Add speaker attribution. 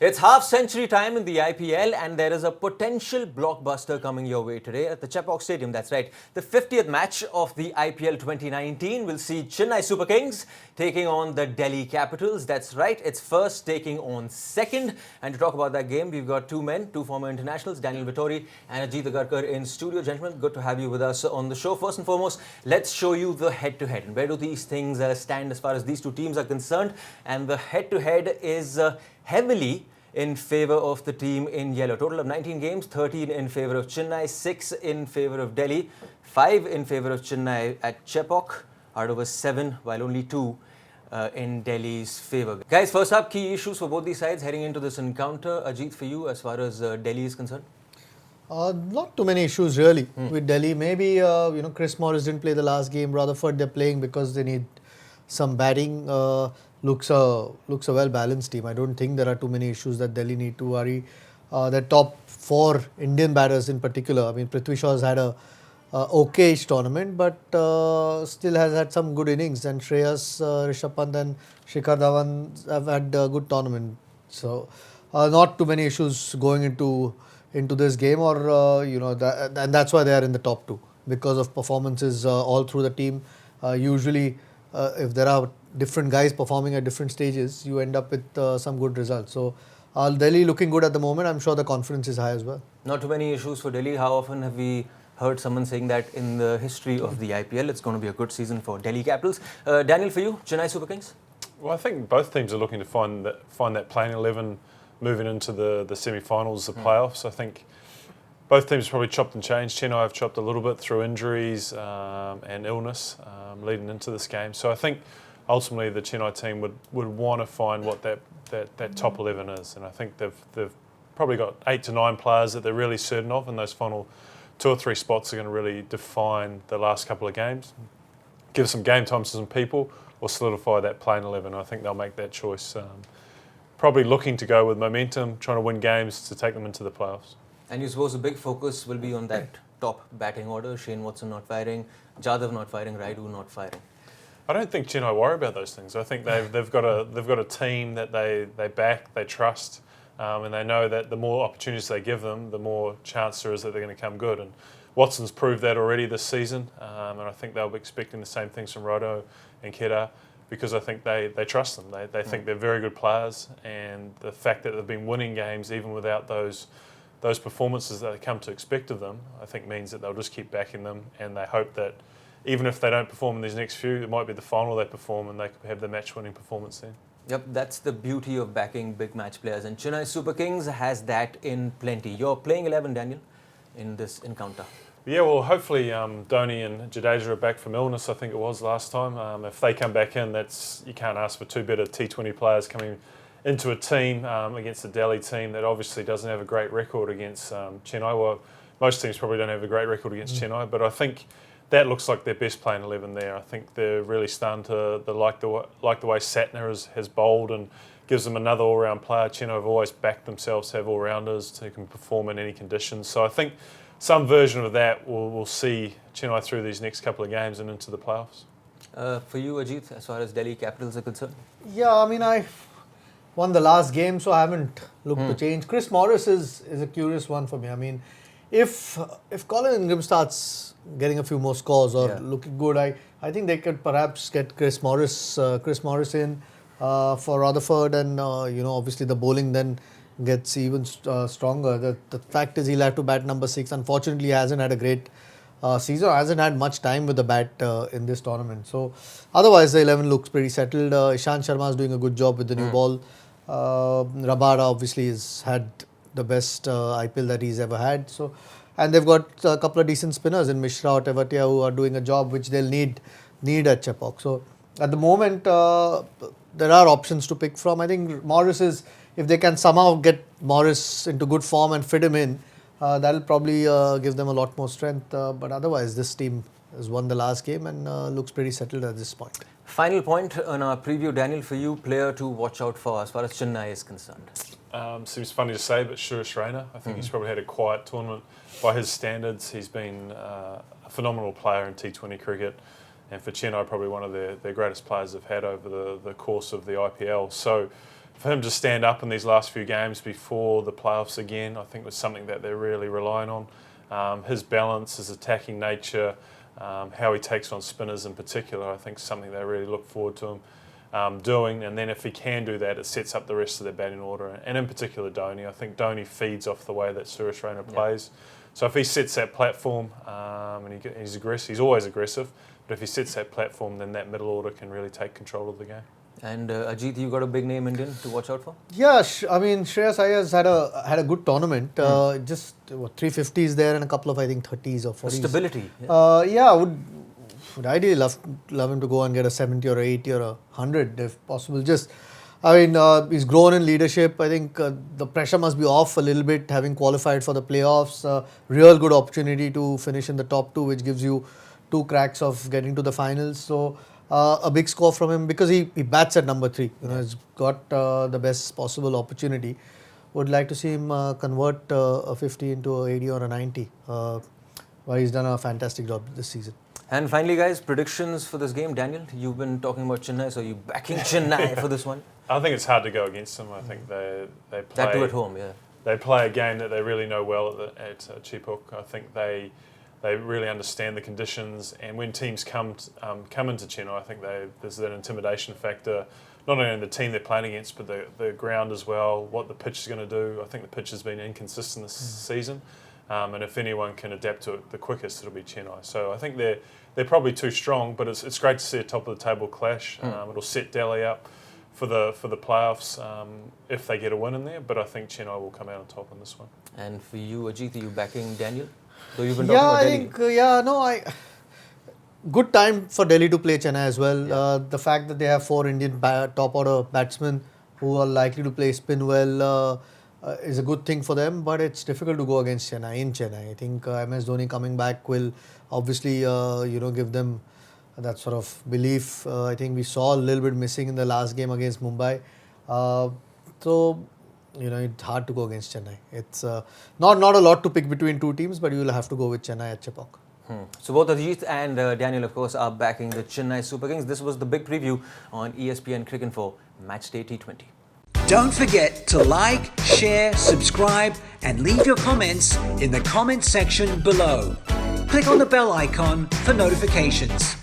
Speaker 1: It's half-century time in the IPL and there is a potential blockbuster coming your way today at the Chepauk Stadium. That's right. The 50th match of the IPL 2019 will see Chennai Super Kings taking on the Delhi Capitals. That's right. It's first taking on second. And to talk about that game, we've got two men, two former internationals, Daniel Vettori and Ajit Agarkar in studio. Gentlemen, good to have you with us on the show. First and foremost, let's show you the head-to-head. And where do these things stand as far as these two teams are concerned? And the head-to-head is heavily in favour of the team in yellow. Total of 19 games, 13 in favour of Chennai, 6 in favour of Delhi, 5 in favour of Chennai at Chepauk out of a 7, while only 2 in Delhi's favour. Guys, first up, key issues for both these sides heading into this encounter. Ajit, for you, as far as Delhi is concerned?
Speaker 2: Not too many issues really with Delhi. Maybe Chris Morris didn't play the last game. Rutherford they're playing because they need some batting. Looks a well balanced team. I don't think there are too many issues that Delhi need to worry. The top 4 Indian batters in particular. I mean, Prithvi Shaw's had a okayish tournament, but still has had some good innings. And Shreyas, Rishabh Pant and Shikhar Dhawan have had a good tournament. So not too many issues going into this game, or and that's why they are in the top 2 because of performances all through the team. Usually, if there are different guys performing at different stages, you end up with some good results. So Delhi looking good at the moment. I'm sure the confidence is high as well.
Speaker 1: Not too many issues for Delhi. How often have we heard someone saying that in the history of the IPL? It's going to be a good season for Delhi Capitals. Daniel, for you, Chennai Super Kings?
Speaker 3: Well, I think both teams are looking to find that playing 11 moving into the semi-finals, the playoffs. I think both teams probably chopped and changed. Chennai have chopped a little bit through injuries and illness leading into this game. So I think ultimately the Chennai team would want to find what that top 11 is. And I think they've probably got 8 to 9 players that they're really certain of, and those final 2 or 3 spots are going to really define the last couple of games. Give some game time to some people or solidify that playing 11. I think they'll make that choice. Probably looking to go with momentum, trying to win games to take them into the playoffs.
Speaker 1: And you suppose the big focus will be on that top batting order, Shane Watson not firing, Jadhav not firing, Raidu not firing.
Speaker 3: I don't think Chennai worry about those things. I think they've got a team that they back, they trust, and they know that the more opportunities they give them, the more chance there is that they're going to come good. And Watson's proved that already this season, and I think they'll be expecting the same things from Raidu and Kedar, because I think they trust them. They think they're very good players, and the fact that they've been winning games even without those performances that they come to expect of them, I think means that they'll just keep backing them, and they hope that even if they don't perform in these next few, it might be the final they perform and they could have the match-winning performance then.
Speaker 1: Yep, that's the beauty of backing big match players, and Chennai Super Kings has that in plenty. You're playing 11, Daniel, in this encounter.
Speaker 3: Yeah, well, hopefully Dhoni and Jadeja are back from illness, I think it was last time. If they come back in, you can't ask for 2 better T20 players coming into a team against the Delhi team that obviously doesn't have a great record against Chennai. Well, most teams probably don't have a great record against Chennai, but I think that looks like their best playing 11 there. I think they're really starting to like the way Santner has bowled and gives them another all-round player. Chennai have always backed themselves to have all-rounders who can perform in any conditions. So I think some version of that will see Chennai through these next couple of games and into the playoffs.
Speaker 1: For you, Ajit, as far as Delhi Capitals are concerned?
Speaker 2: Yeah, I mean, I won the last game, so I haven't looked to change. Chris Morris is a curious one for me. I mean, if Colin Ingram starts getting a few more scores or looking good, I think they could perhaps get Chris Morris in for Rutherford, and obviously the bowling then gets even stronger. The fact is he'll have to bat number 6. Unfortunately, he hasn't had a great season, hasn't had much time with the bat in this tournament. So otherwise the 11 looks pretty settled. Ishant Sharma is doing a good job with the new ball. Rabada obviously has had the best IPL that he's ever had. So, and they've got a couple of decent spinners in Mishra or Tewatia who are doing a job which they'll need at Chepauk. So at the moment there are options to pick from. I think Morris is, if they can somehow get Morris into good form and fit him in, that'll probably give them a lot more strength. But otherwise this team has won the last game and looks pretty settled at this point.
Speaker 1: Final point on our preview, Daniel, for you, player to watch out for as far as Chennai is concerned.
Speaker 3: Seems funny to say, but Suresh Raina. I think he's probably had a quiet tournament by his standards. He's been a phenomenal player in T20 cricket, and for Chennai, probably one of their greatest players they've had over the course of the IPL. So for him to stand up in these last few games before the playoffs again, I think was something that they're really relying on. His balance, his attacking nature, how he takes on spinners in particular, I think is something they really look forward to him doing. And then if he can do that, it sets up the rest of their batting order. And in particular, Dhoni. I think Dhoni feeds off the way that Suresh Raina plays. So if he sets that platform, and he's aggressive, he's always aggressive, but if he sets that platform, then that middle order can really take control of the game.
Speaker 1: And Ajit, you got a big name Indian to watch out for?
Speaker 2: Yeah, I mean, Shreyas Iyer's had a good tournament. Just 350s there and a couple of, I think, 30s or 40s.
Speaker 1: Stability.
Speaker 2: Yeah, would ideally love him to go and get a 70 or a 80 or a 100 if possible. He's grown in leadership. I think the pressure must be off a little bit, having qualified for the playoffs. Real good opportunity to finish in the top 2, which gives you 2 cracks of getting to the finals. So a big score from him because he bats at number 3. He's got the best possible opportunity. Would like to see him convert a 50 into a 80 or a 90. He's done a fantastic job this season.
Speaker 1: And finally, guys, predictions for this game. Daniel, you've been talking about Chennai, so you're backing Chennai for this one?
Speaker 3: I think it's hard to go against them. I think they play...
Speaker 1: That too at home, yeah.
Speaker 3: They play a game that they really know well at Chipuk. I think they really understand the conditions, and when teams come into Chennai, I think there's that intimidation factor, not only in the team they're playing against, but the ground as well, what the pitch is going to do. I think the pitch has been inconsistent this season, and if anyone can adapt to it the quickest, it'll be Chennai. So I think they're probably too strong, but it's great to see a top of the table clash. It'll set Delhi up for the playoffs if they get a win in there, but I think Chennai will come out on top in this one.
Speaker 1: And for you, Ajit, are you backing Daniel? Though you've been talking about Delhi.
Speaker 2: Good time for Delhi to play Chennai as well. The fact that they have 4 Indian top order batsmen who are likely to play spin well is a good thing for them, but it's difficult to go against Chennai in Chennai. I think MS Dhoni coming back will obviously give them that sort of belief. I think we saw a little bit missing in the last game against Mumbai. It's hard to go against Chennai. It's not a lot to pick between 2 teams, but you will have to go with Chennai at Chipok.
Speaker 1: So both Ajit and Daniel, of course, are backing the Chennai Super Kings. This was the big preview on ESPNcricinfo Matchday T20.
Speaker 4: Don't forget to like, share, subscribe and leave your comments in the comment section below. Click on the bell icon for notifications.